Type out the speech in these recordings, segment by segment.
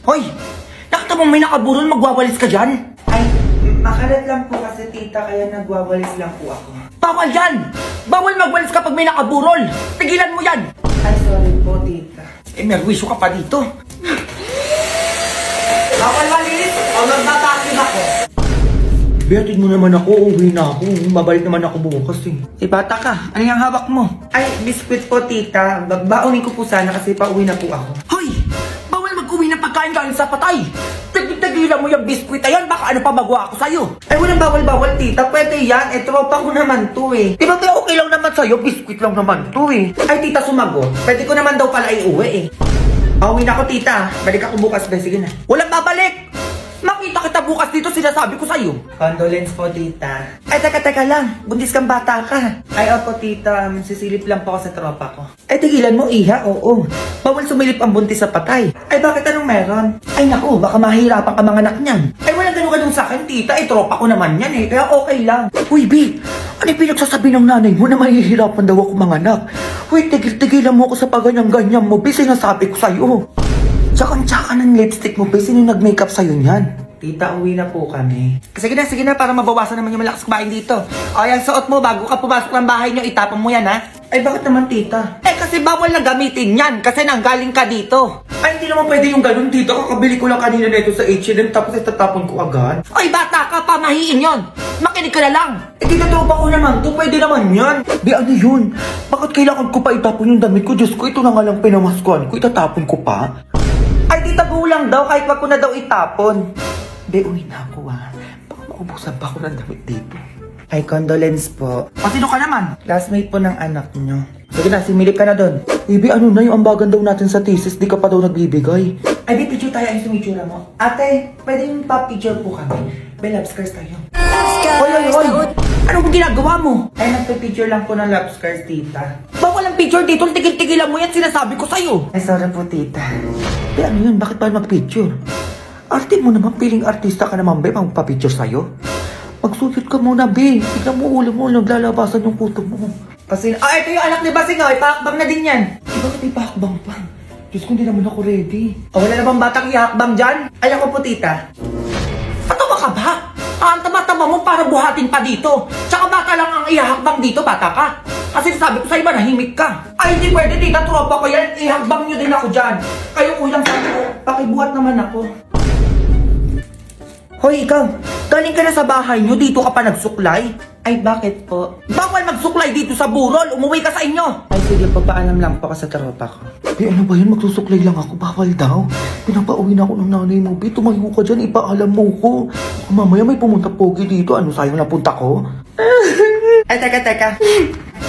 Hoy! Nakita mo may nakaburol, magwawalis ka dyan? Ay, makalat lang po kasi tita, kaya nagwawalis lang po ako. Bawal yan! Bawal magwalis kapag may nakaburol! Tigilan mo yan! Ay, sorry po tita. Eh, merwisyo ka pa dito. Bawal malinis o magbabakin ako. Bihatid mo naman ako, uwi na ako. Babalik naman ako bukas eh. Eh, bata ka, ano yung hawak mo? Ay, biskwit po tita. Babaonin ko po sana kasi pauwi na po ako. Hoy! Bawal mag-uwi ng pagkain galing sa patay! Tigilan mo yung biskwit na yan, baka ano pa magawa ako sa'yo. Ay, walang bawal-bawal tita. Pwede yan. Eh, tropa ko naman to eh. Di ba okay lang naman sa'yo? Biskwit lang naman to eh. Ay, tita, sumagot. Pwede ko naman daw pala iuwi eh. Pauwi na ako tita. Balik ako bukas. Sige na. Walang babalik! Makita kita bukas dito, sinasabi ko sa'yo. Condolence po tita. Ay, teka lang. Buntis kang bata ka. Ay, opo tita. Sisilip lang po ako sa tropa ko. Ay, tigilan mo, iha. Oo. Bawal sumilip ang buntis sa patay. Ay, bakit anong meron? Ay, naku, baka mahirapan ka mga anak niyan. Ay, walang ganun-ganun sa akin, tita. Ay, tropa ko naman yan eh. Kaya okay lang. Uy, B. Ano yung pinagsasabi ng nanay mo na mahihirapan daw ako mga anak? Uy, tigil-tigilan mo ako sa paganyang-ganyan mo, B. Sinasabi ko sa'yo. Tsaka ng lipstick mo, B. Sino nag-makeup sa'yo niyan? Tita, uwi na po kami. Sige na, para mabawasan naman yung malakas kumain dito. O, yan, suot mo bago ka pumasok ng bahay nyo, itapon mo yan, ha? Ay, bakit naman tita? Eh, kasi bawal na gamitin yan, kasi nanggaling ka dito. Ay, hindi naman pwede yung ganun tita. Kakabili ko lang kanina nito sa H&M tapos itatapon ko agad. Ay, bata ka, pamahiin yon. Makinig ka na lang. Eh, tinatropa ko naman to. Pwede naman yan. Di, ano yun? Bakit kailangan ko pa itapon yung damit ko? Diyos ko, ito na nga lang pinamaskuhan ko, itatapon ko pa? Ay, tita, gulang daw. Kahit wag ko na daw itapon. Be, uwi na ako, ha? Baka maubusan pa ako ng damit dito. Ay, condolence po. O, sino ka naman? Classmate po ng anak nyo. Sige na, similip ka na doon. Baby, ano na yung ambagan daw natin sa thesis? Di ka pa daw nagbibigay. Ay, babe, picture tayo. Ay, sumitsura mo. Ate, pwede yung pa-picture po kami. Be, love scars tayo. Hoy! Ano bang ginagawa mo? Ay, nagpa-picture lang po ng love scars, tita. Bawal ang picture dito, tigil-tigilan mo yan, sinasabi ko sa'yo. Ay, sorry po, tita. Be, ano yun? Bakit pa mag-picture? Arte mo naman, piling artista ka naman, be, magpa-picture sa'yo. Magsulit ka muna, be. Tignan mo ulo mo, naglalabasan yung kuto mo. Kasi, ito yung anak ni Basing, ay, pakakbang na din yan. Eh, bakit may pakbang pa? Diyos ko, hindi naman ako ready. Wala na bang batang ihakbang dyan? Ay, ako po, tita. Patawa ka ba? Ang tama-tama mo para buhatin pa dito. Tsaka bata lang ang ihakbang dito, bata ka. Kasi sabi ko sa'yo ba, nahimik ka. Ay, hindi pwede, tita. Tropa ko yan. Ihakbang nyo din ako dyan. Kayo, kulang sabi ko. Pakibuhat naman ako. Hoy, ikaw, galing ka na sa bahay nyo, dito ka pa nagsuklay? Ay, bakit po? Bawal magsuklay dito sa burol, umuwi ka sa inyo! Ay, sige po, paalam lang po ako sa tropa ko. Be, ano ba yan? Magsusuklay lang ako, bawal daw. Pinapauwi na ako ng nanay mo, Be, tumayo ka dyan, ipaalam mo ko. Mamaya may pumunta pogi dito, ano sayang napunta ko? Ay, teka.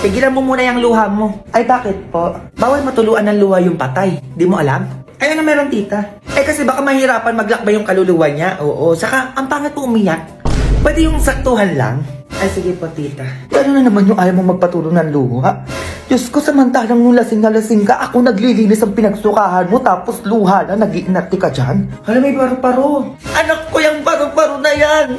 Pigilan mo muna yung luha mo. Ay, bakit po? Bawal matuluan ng luha yung patay, di mo alam? Ay, ano meron, tita? Eh kasi baka mahirapan maglakbay yung kaluluwa niya, oo. Saka, ang pangit po umiyak. Pwede yung saktuhan lang. Ay, sige po, tita. Ano na naman yung ayaw mong magpatulong ng luha? Diyos ko, samantalang nung lasing na lasing ka, ako naglilinis ang pinagsukahan mo, tapos luha na, nag-iinati ka dyan. Hala, may paru-paro. Anak ko yung paru-paro na yan!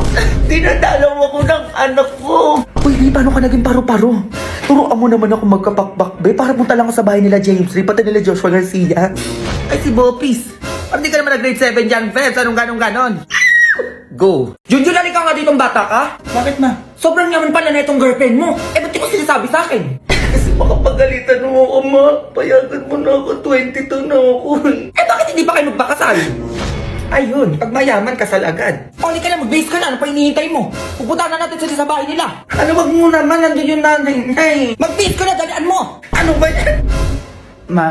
Dinadalaw ako ng anak ko! Uy, Be, paano ka naging paru-paro? Turuan mo naman ako magkapakbak, Be, para punta lang ako sa bahay nila James Lee, pati nila Joshua Garcia. Ay, si Bopis! Parang di ka naman nag-grade 7 dyan, Febs, anong ganon? Go! Junjun, ka nga ditong bata ka? Bakit, ma? Sobrang yaman pala na itong girlfriend mo. Eh, ba't di ko sinasabi sa akin? Kasi makapagalitan mo ako, ma. Payagan mo na ako. 22 na ako. Eh, bakit hindi pa kayo magpakasal? Ayun, pag mayaman, kasal agad. O, ka na, mag-base ka na. Ano pa hinihintay mo? Pupunta na natin sila sa bahay nila. Ano, wag mo naman. Nandun yung nanay. Nay. Mag-base ka na, dalian mo! Ano ba yan? Ma.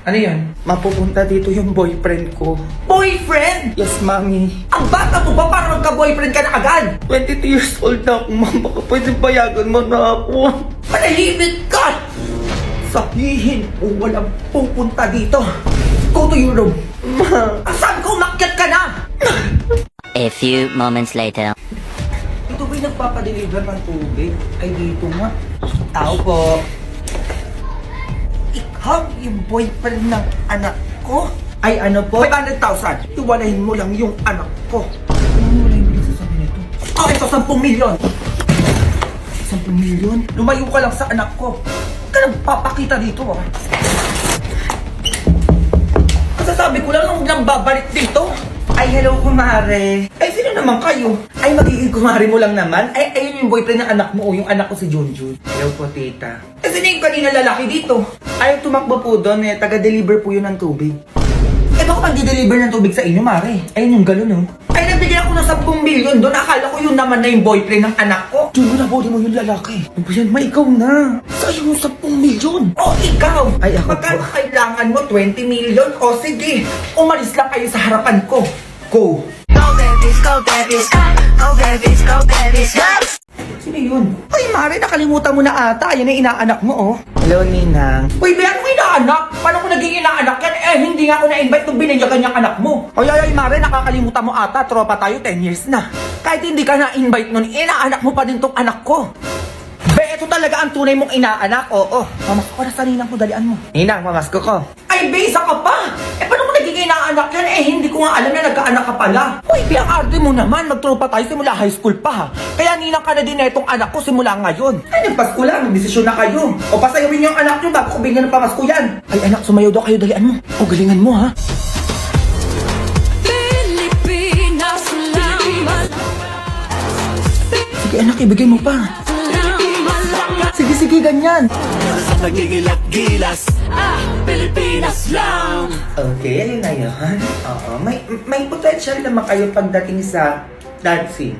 Ano yan? Mapupunta dito yung boyfriend ko. Boyfriend? Yes, mami. Ang bata mo ba para magka-boyfriend ka na agad? 22 years old na ako, ma. Baka pwede payagan mo na ako. Manahimik ka! Sabihin mo walang pupunta dito. Go to your room. Ma. Ang sabi ko, umakyat ka na! A few moments later. Ito ba'y nagpapadeliver ng tubig? Ay, dito nga. Tao po. Ikaw yung boyfriend ng anak ko? Ay, ano po? 500,000. Iwalahin mo lang yung anak ko. Ano wala yung pinagsasabi nito? Oh, ito 10 milyon. 10 milyon? Lumayo ka lang sa anak ko. Huwag ka nagpapakita dito, ah. Kasasabi sabi ko lang nang babalik dito. Ay, hello, kumare. Ay, sino naman kayo? Ay, magiging kumare mo lang naman. Ay, ayun yung boyfriend ng anak mo o yung anak ko si Junjun. Hello po, tita. Eh, sino yung kanina lalaki dito? Ay, tumakbo po doon eh. Taga-deliver po yun ng tubig. Eh, baka mag-deliver ng tubig sa inyo, Mare. Ayun yung galon, oh. Ay, nabigyan ako ng 10 milyon doon. Akala ko yun naman na yung boyfriend ng anak ko. Junjun, nabodi mo yung lalaki. Ano ba yan? Ma, ikaw na. Sa'yo yung 10 milyon. O, ikaw. Ay, ako Magkano po. kailangan mo? 20 milyon? O, sige. Umalis lang kayo sa harapan ko. Go. Go babies, go babies, go babies, go babies, go. Sino yun? Ay, Mare, nakalimutan mo na ata. Yan ang inaanak mo, oh. Hello, Ninang. Uy, bayan mo inaanak? Paano ko naging inaanak yan? Eh, hindi nga ako na-invite nung binigyan niyang anak mo. Ay, Mare, nakakalimutan mo ata. Tropa tayo, 10 years na. Kahit hindi ka na-invite nun, inaanak mo pa din tong anak ko. Be, ito talaga ang tunay mong inaanak, oo. Mamasko ko na sa Ninang ko, dalian mo. Ninang, mamasko ko. Ay, be, isa ka pa. Eh, paano mo naging inaanak yan? Eh, hindi ko nga alam na nagkaanak ka pala. Uy, be, ang arte mo naman. Magtropa tayo simula high school pa, ha? Kaya ninang ka na din na itong anak ko simula ngayon. Ay, nagpasko lang. Nagdesisyon na kayo. O, pasayawin niyo ang anak niyo bago ko bigyan ng pamasko yan. Ay, anak, sumayaw daw kayo, dalian mo. O, galingan mo, ha? Pilipinas lang, Sige, anak, ibigay mo pa. Sige, ganyan. Sa nagigilat-gilas, Pilipinas lang. Okay, ayun na yun. Oo, may potential naman kayo pagdating sa dancing.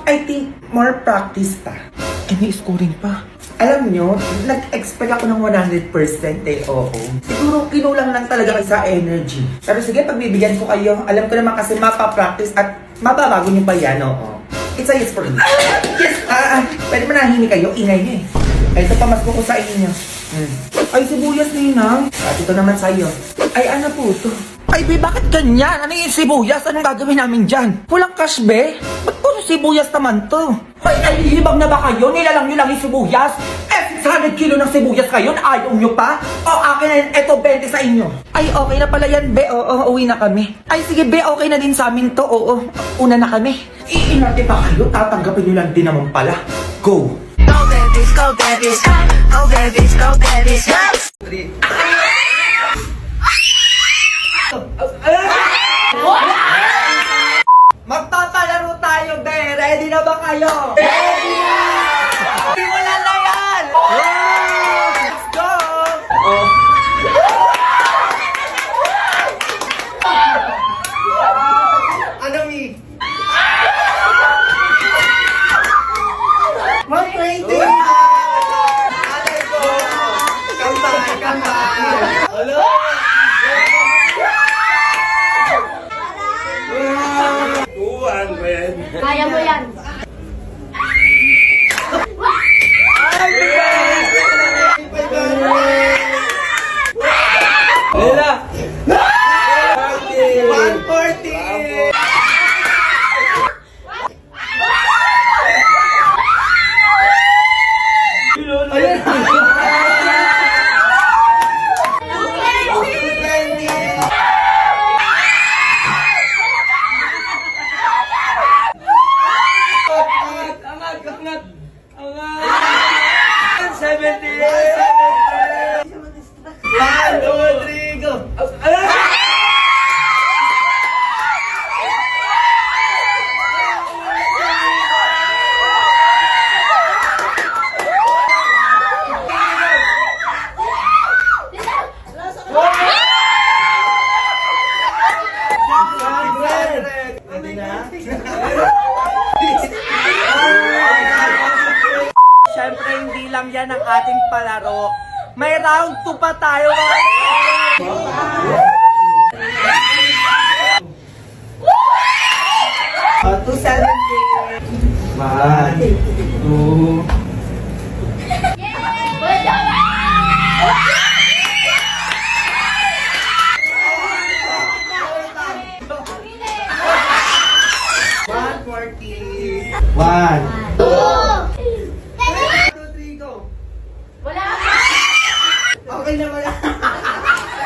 I think more practice pa. Eh, may scoring pa. Alam nyo, nag-expect ako ng 100% eh, oo. Siguro kinulang lang talaga kayo sa energy. Pero sige, pagbibigyan ko kayo. Alam ko naman kasi mapapractice at mababago nyo pa yan, oo. It's a yes for me. Yes! Pwede manahimik kayo, ingay nyo eh. Ay, ito pamasko ko sa inyo. Ay, sibuyas, ninang. At ito naman sa'yo. Ay, ano po to? Ay, be, bakit ganyan? Ano yung sibuyas? Anong gagawin namin dyan? Walang cash, be? Ba't puro sibuyas naman to? Ay, nalilibang na ba kayo? Nilalang nyo lang yung sibuyas? Eh, 600 kilo ng sibuyas kayo? Ayaw nyo pa? O, akin na yun. Eto, 20 sa inyo. Ay, okay na pala yan, be. Oo, uwi na kami. Ay, sige, be. Okay na din sa amin to. Oo, una na kami. Iinarte pa kayo? Tatanggapin nyo lang din naman pala. Go! go babies, go babies, go babies, go babies, go. Magpapalaro tayo, be! Ready na ba kayo? Ready na! Simulan na yan! Let's go! Ano, Mi? 120! Alay ko! Kambay! Hello! Kaya mo yan. Lila! 140! Siyempre, hindi lang yan ang ating palaro. May round 2 pa tayo. Oh, 270. 1, 2. One. 2, 3, go. Wala. Okay na wala.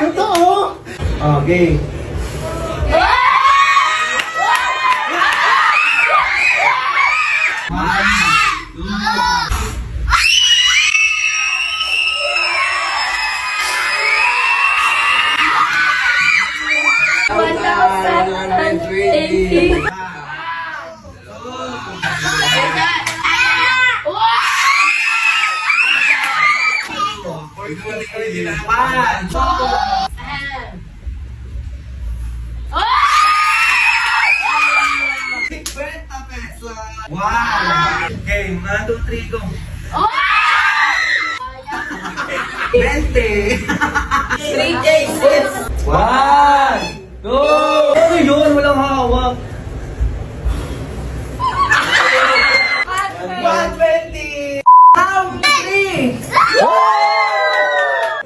Totoo. Okay. 120. Wow! Okay, 1, 2, 3, go! 20! 1, 2, ano yun? Walang hawak. 120! Round 3!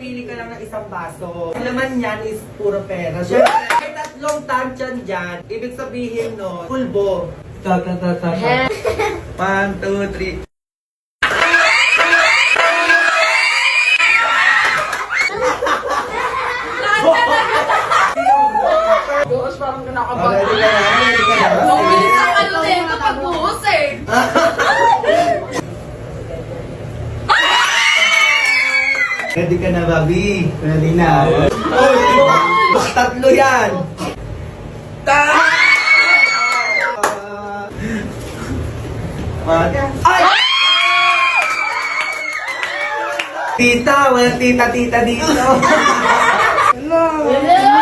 Pili ka lang ng isang baso. Ang laman niyan is puro pera. Siyempre, may tatlong tansyan dyan. Ibig sabihin no, pulbo. 1, 2, 3. Gosh, parang Okay, kinakabahan. ready ka na? Ready ka na? Ang bilis ng ano na yun kapag buhos eh. Ready ka na, Bobby? Ready na. Tatlo yan. Ay! Tita, walang tita-tita dito. Hello. Hello!